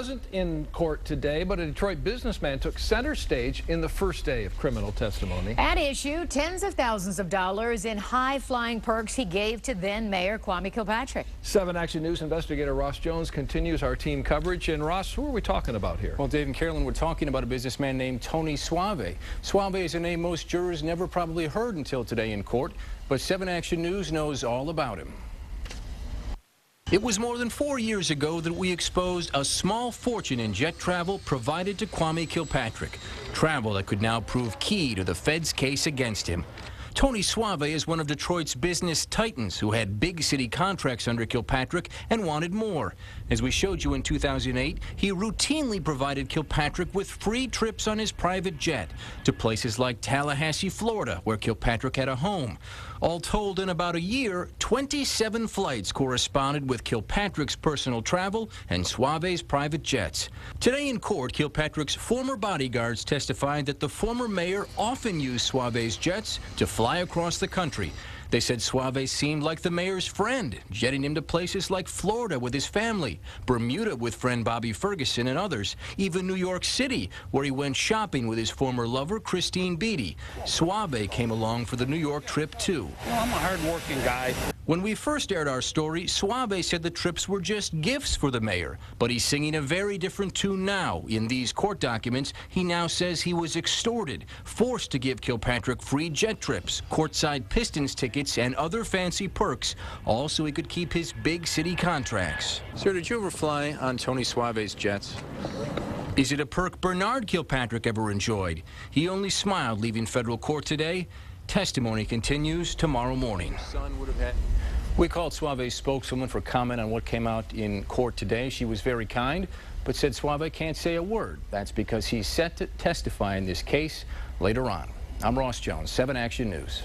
Wasn't in court today, but a Detroit businessman took center stage in the first day of criminal testimony. At issue, tens of thousands of dollars in high-flying perks he gave to then-Mayor Kwame Kilpatrick. 7 Action News investigator Ross Jones continues our team coverage. And Ross, who are we talking about here? Well, Dave and Carolyn, we're talking about a businessman named Tony Suave. Suave is a name most jurors never probably heard until today in court, but 7 Action News knows all about him. It was more than 4 years ago that we exposed a small fortune in jet travel provided to Kwame Kilpatrick, travel that could now prove key to the Fed's case against him. Tony Suave is one of Detroit's business titans who had big city contracts under Kilpatrick and wanted more. As we showed you in 2008, he routinely provided Kilpatrick with free trips on his private jet to places like Tallahassee, Florida, where Kilpatrick had a home. All told, in about a year, 27 flights corresponded with Kilpatrick's personal travel and Suave's private jets. Today in court, Kilpatrick's former bodyguards testified that the former mayor often used Suave's jets to fly across the country. They said Suave seemed like the mayor's friend, jetting him to places like Florida with his family, Bermuda with friend Bobby Ferguson and others, even New York City, where he went shopping with his former lover, Christine Beatty. Suave came along for the New York trip, too. Well, I'm a hard-working guy. When we first aired our story, Suave said the trips were just gifts for the mayor, but he's singing a very different tune now. In these court documents, he now says he was extorted, forced to give Kilpatrick free jet trips, courtside Pistons tickets, and other fancy perks, all so he could keep his big city contracts. Sir, did you ever fly on Tony Suave's jets? Is it a perk Bernard Kilpatrick ever enjoyed? He only smiled leaving federal court today. Testimony continues tomorrow morning. We called Suave's spokeswoman for comment on what came out in court today. She was very kind, but said Suave can't say a word. That's because he's set to testify in this case later on. I'm Ross Jones, 7 Action News.